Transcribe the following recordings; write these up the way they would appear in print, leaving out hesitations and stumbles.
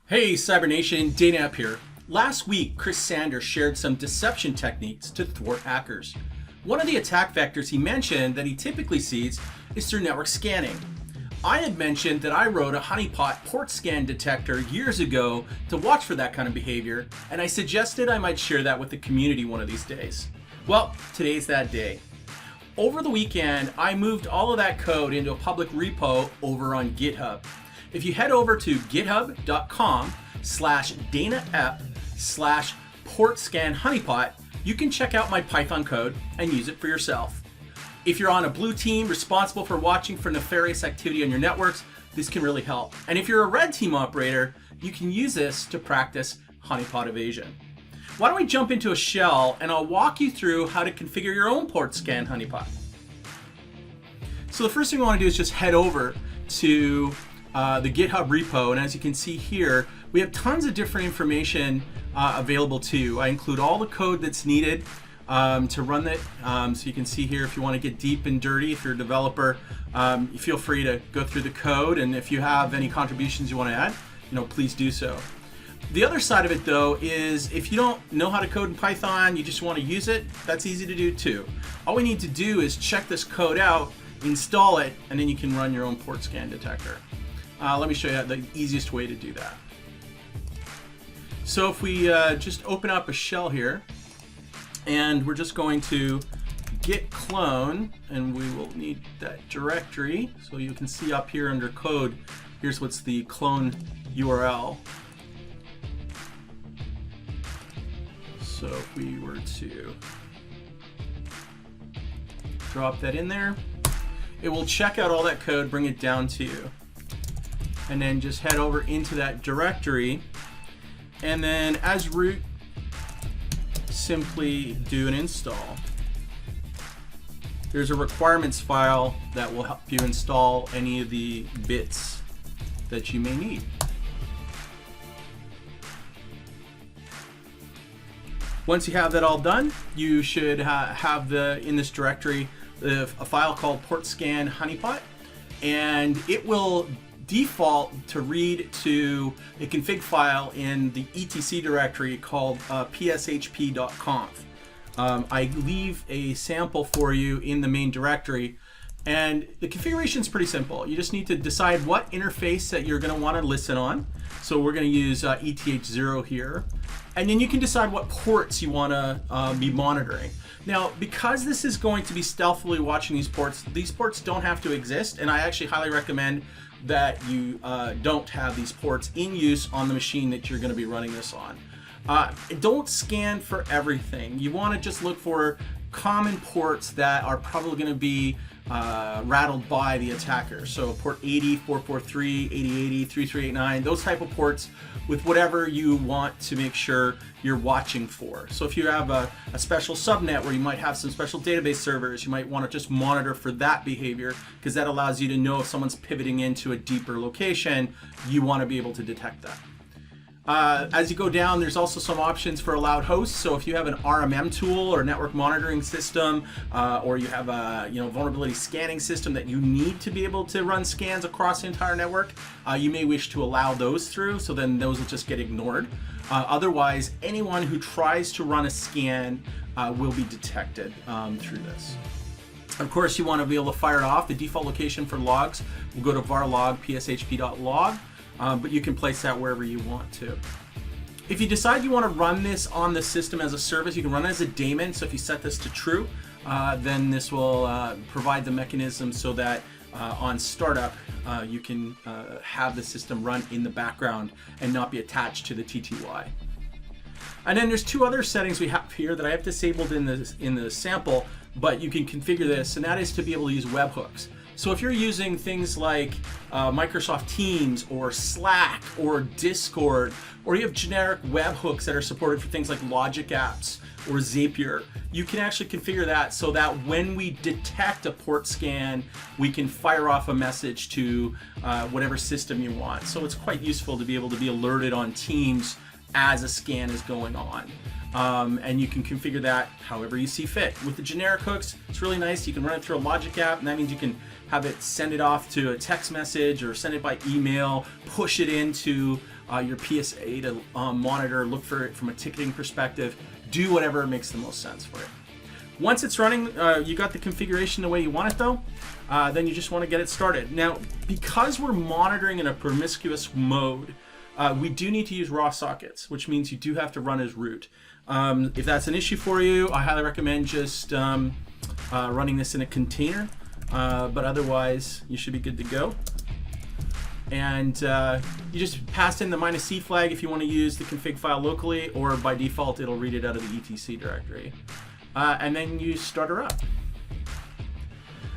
Hey Cyber Nation, Dana up here. Last week, Chris Sanders shared some deception techniques to thwart hackers. One of the attack vectors he mentioned that he typically sees is through network scanning. I had mentioned that I wrote a honeypot port scan detector years ago to watch for that kind of behavior, and I suggested I might share that with the community one of these days. Well, today's that day. Over the weekend, I moved all of that code into a public repo over on GitHub. If you head over to github.com/danaep/port scan honeypot, you can check out my Python code and use it for yourself. If you're on a blue team responsible for watching for nefarious activity on your networks, this can really help. And if you're a red team operator, you can use this to practice honeypot evasion. Why don't we jump into a shell and I'll walk you through how to configure your own port scan honeypot. So the first thing we want to do is just head over to the GitHub repo, and as you can see here, we have tons of different information available to you. I include all the code that's needed to run it. So you can see here, if you want to get deep and dirty, if you're a developer, you feel free to go through the code, and if you have any contributions you want to add, please do so. The other side of it though is if you don't know how to code in Python, you just want to use it, that's easy to do too. All we need to do is check this code out, install it, and then you can run your own port scan detector. Let me show you the easiest way to do that. So if we just open up a shell here, and we're just going to git clone, and we will need that directory. So you can see up here under code, here's what's the clone URL. So if we were to drop that in there, it will check out all that code, bring it down to you. And then just head over into that directory, and then as root, simply do an install. There's a requirements file that will help you install any of the bits that you may need. Once you have that all done, you should have in this directory a file called Port Scan Honeypot, and it will default to read to a config file in the etc directory called pshp.conf. I leave a sample for you in the main directory, and the configuration is pretty simple. You just need to decide what interface that you're going to want to listen on. So we're going to use ETH0 here, and then you can decide what ports you want to be monitoring. Now, because this is going to be stealthily watching these ports don't have to exist, and I actually highly recommend that you don't have these ports in use on the machine that you're going to be running this on. Don't scan for everything. You want to just look for common ports that are probably going to be rattled by the attacker. So port 80, 443, 8080, 3389, those type of ports with whatever you want to make sure you're watching for. So if you have a special subnet where you might have some special database servers, you might want to just monitor for that behavior, because that allows you to know if someone's pivoting into a deeper location, you want to be able to detect that. As you go down, there's also some options for allowed hosts. So if you have an RMM tool or network monitoring system, or you have a vulnerability scanning system that you need to be able to run scans across the entire network, you may wish to allow those through, so then those will just get ignored. Otherwise, anyone who tries to run a scan will be detected through this. Of course, you want to be able to fire it off. The default location for logs will go to varlog pshp.log. But you can place that wherever you want to. If you decide you want to run this on the system as a service, you can run it as a daemon. So if you set this to true, then this will provide the mechanism so that on startup, you can have the system run in the background and not be attached to the TTY. And then there's two other settings we have here that I have disabled in the sample, but you can configure this, and that is to be able to use webhooks. So if you're using things like Microsoft Teams or Slack or Discord, or you have generic webhooks that are supported for things like Logic Apps or Zapier, you can actually configure that so that when we detect a port scan, we can fire off a message to whatever system you want. So it's quite useful to be able to be alerted on Teams as a scan is going on. And you can configure that however you see fit. With the generic hooks, it's really nice. You can run it through a Logic app, and that means you can have it send it off to a text message or send it by email, push it into your PSA to monitor, look for it from a ticketing perspective, do whatever makes the most sense for it. Once it's running, you got the configuration the way you want it though, then you just want to get it started. Now, because we're monitoring in a promiscuous mode, we do need to use raw sockets, which means you do have to run as root. If that's an issue for you, I highly recommend just running this in a container, but otherwise you should be good to go. And you just pass in the -C flag if you want to use the config file locally, or by default it'll read it out of the etc directory. And then you start her up.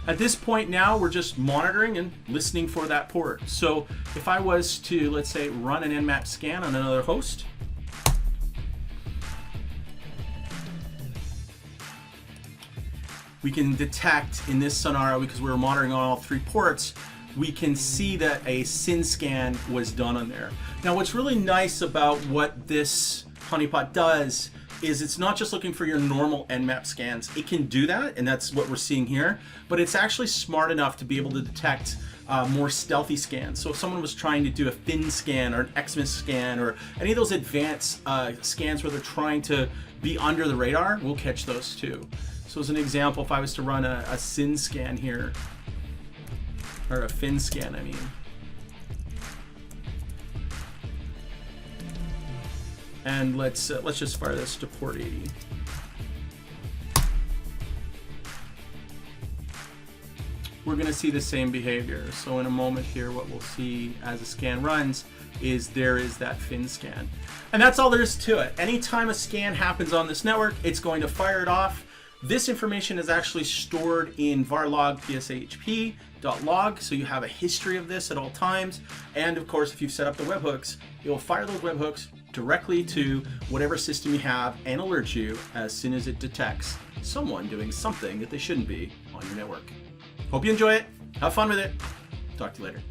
At this point now, we're just monitoring and listening for that port. So if I was to, let's say, run an nmap scan on another host, we can detect in this scenario, because we're monitoring on all 3 ports, we can see that a SYN scan was done on there. Now, what's really nice about what this honeypot does is it's not just looking for your normal nmap scans. It can do that, and that's what we're seeing here, but it's actually smart enough to be able to detect more stealthy scans. So if someone was trying to do a thin scan or an Xmas scan or any of those advanced scans where they're trying to be under the radar, we'll catch those too. So as an example, if I was to run a SYN scan here, or a fin scan, I mean, and let's just fire this to port 80. We're going to see the same behavior. So in a moment here, what we'll see as the scan runs is there is that fin scan. And that's all there is to it. Anytime a scan happens on this network, it's going to fire it off. This information is actually stored in varlog pshp.log, so you have a history of this at all times. And of course, if you've set up the webhooks, you'll fire those webhooks directly to whatever system you have and alert you as soon as it detects someone doing something that they shouldn't be on your network. Hope you enjoy it. Have fun with it. Talk to you later.